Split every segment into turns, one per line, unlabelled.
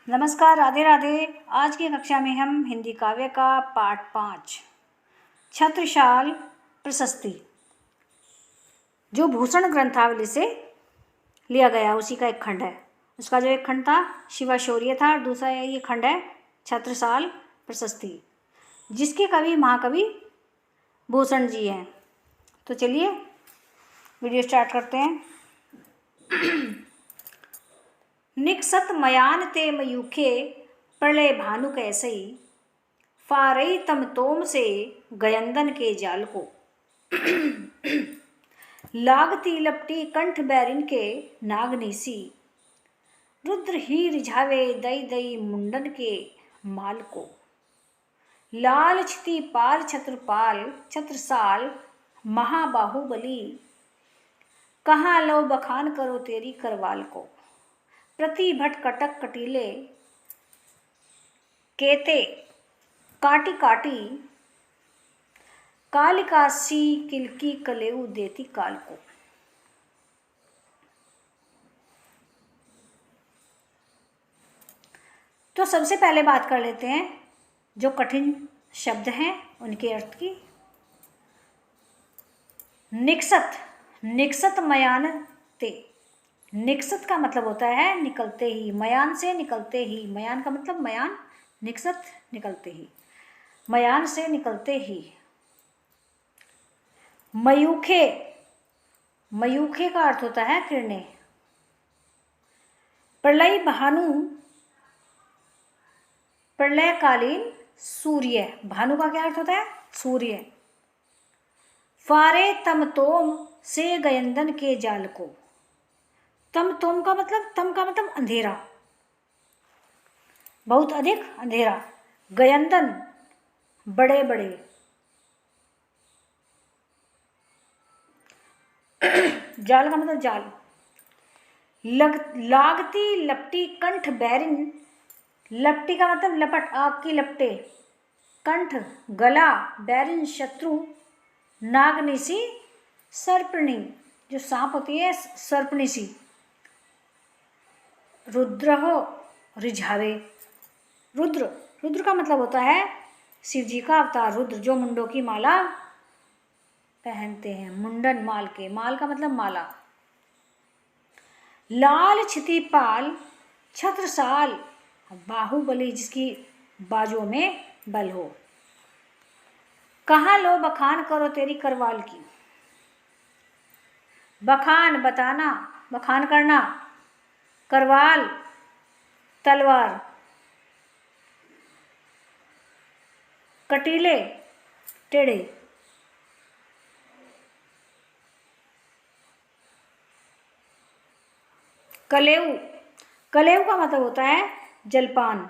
नमस्कार, राधे राधे। आज की कक्षा में हम हिंदी काव्य का पाठ 5 छत्रसाल प्रशस्ति जो भूषण ग्रंथावली से लिया गया उसी का एक खंड है। उसका जो एक खंड था शिवा शौर्य था और दूसरा ये खंड है छत्रसाल प्रशस्ति, जिसके कवि महाकवि भूषण जी हैं। तो चलिए वीडियो स्टार्ट करते हैं। निकसत मयान ते मयूखे प्रलय भानु कैसई, फारई तम तोम से गयंदन के जाल को। लागती लपटी कंठ बैरिन के नागनीसी, रुद्र ही रिझावे दई दई मुंडन के माल को। लाल छिति पाल छत्रपाल छत्रसाल महाबाहुबली, कहाँ लो बखान करो तेरी करवाल को। प्रति भट कटक कटीले केते काटी काटी, कालिका सी किलकी कलेऊ देती काल को। तो सबसे पहले बात कर लेते हैं जो कठिन शब्द हैं उनके अर्थ की। निकसत, निकसत मयान ते, निकसत का मतलब होता है निकलते ही, मयान से निकलते ही। मयान का मतलब मयान, निकसत निकलते ही, मयान से निकलते ही। मयूखे, मयूखे का अर्थ होता है किरणें। प्रलय भानु, प्रलयकालीन सूर्य, भानु का क्या अर्थ होता है? सूर्य। फारे तम तोम से गयंदन के जाल को। तम तोम का मतलब, तम का मतलब अंधेरा, बहुत अधिक अंधेरा। गयंदन बड़े बड़े, जाल का मतलब जाल। लागती लपटी कंठ बैरिन, लपटी का मतलब लपट, आग की लपटे। कंठ गला, बैरिन शत्रु, नागनीसी सर्पणी, जो सांप होती है सर्पणी सी। रुद्र हो रिझावे, रुद्र, रुद्र का मतलब होता है शिव जी का अवतार रुद्र, जो मुंडों की माला पहनते हैं। मुंडन माल के, माल का मतलब माला। लाल छिति पाल छत्रसाल बाहुबली, जिसकी बाजुओं में बल हो। कहाँ लो बखान करो तेरी करवाल की। बखान बताना, बखान करना। करवाल तलवार। कटीले टेढ़े। कलेऊ, कलेऊ का मतलब होता है जलपान।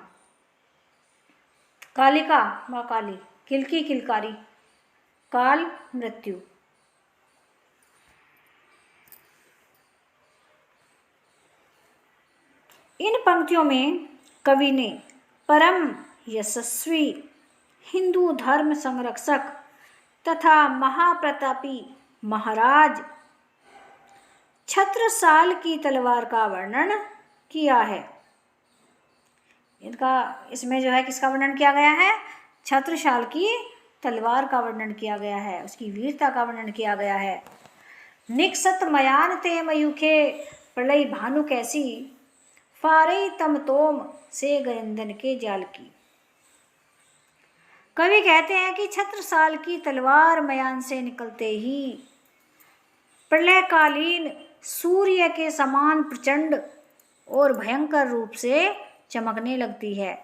कालिका माँ काली, किलकी किलकारी, काल मृत्यु। इन पंक्तियों में कवि ने परम यशस्वी हिंदू धर्म संरक्षक तथा महाप्रतापी महाराज छत्रसाल की तलवार का वर्णन किया है। इनका, इसमें जो है किसका वर्णन किया गया है? छत्रसाल की तलवार का वर्णन किया गया है, उसकी वीरता का वर्णन किया गया है। निकसत मयान ते मयूखे प्रलय भानु कैसी, फारे तम तोम से गयंदन के जाल की। कवि कहते हैं कि छत्रसाल की तलवार मयान से निकलते ही प्रलयकालीन सूर्य के समान प्रचंड और भयंकर रूप से चमकने लगती है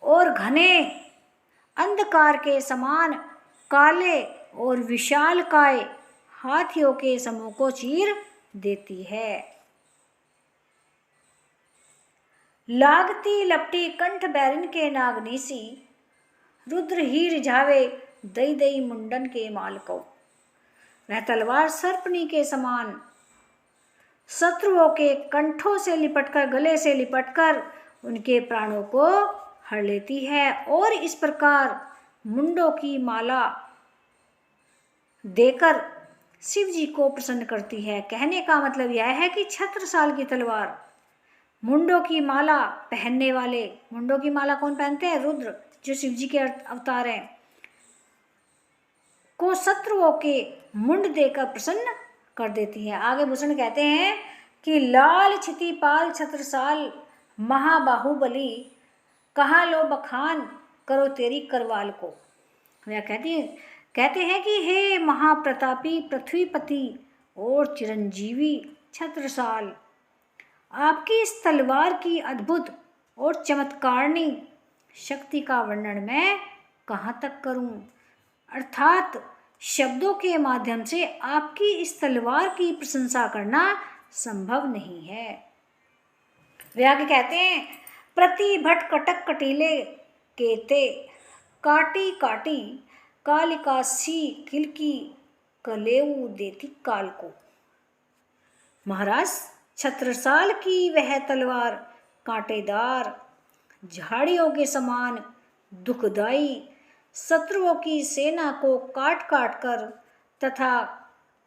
और घने अंधकार के समान काले और विशालकाय हाथियों के समूह को चीर देती है। लागती लपटी कंठ बैरिन के नागनीसी, रुद्र ही रिझावे दई दई मुंडन के माल को। वह तलवार सर्पणी के समान शत्रुओं के कंठों से लिपटकर, गले से लिपटकर उनके प्राणों को हर लेती है और इस प्रकार मुंडों की माला देकर शिव जी को प्रसन्न करती है। कहने का मतलब यह है कि छत्रसाल की तलवार मुंडों की माला पहनने वाले, मुंडों की माला कौन पहनते हैं? रुद्र, जो शिव जी के अवतार हैं, को शत्रुओं के मुंड देकर प्रसन्न कर देती है। आगे भूषण कहते हैं कि लाल क्षितिपाल छत्रसाल महाबाहुबली, कहाँ लो बखान करो तेरी करवाल को। वह कहते हैं कि हे महाप्रतापी पृथ्वीपति और चिरंजीवी छत्रसाल, आपकी इस तलवार की अद्भुत और चमत्कारणी शक्ति का वर्णन मैं कहाँ तक करूं, अर्थात शब्दों के माध्यम से आपकी इस तलवार की प्रशंसा करना संभव नहीं है। वे आगे कहते हैं, प्रतिभट कटक कटीले केते, काटी काटी कालिका सी किलकी कलेऊ देती काल को। महाराज, छत्रसाल की वह तलवार कांटेदार, झाड़ियों के समान दुखदाई, शत्रुओं की सेना को काट काट कर तथा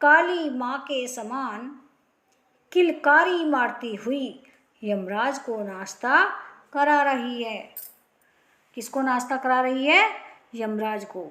काली माँ के समान किलकारी मारती हुई यमराज को नाश्ता करा रही है। किसको नाश्ता करा रही है? यमराज को।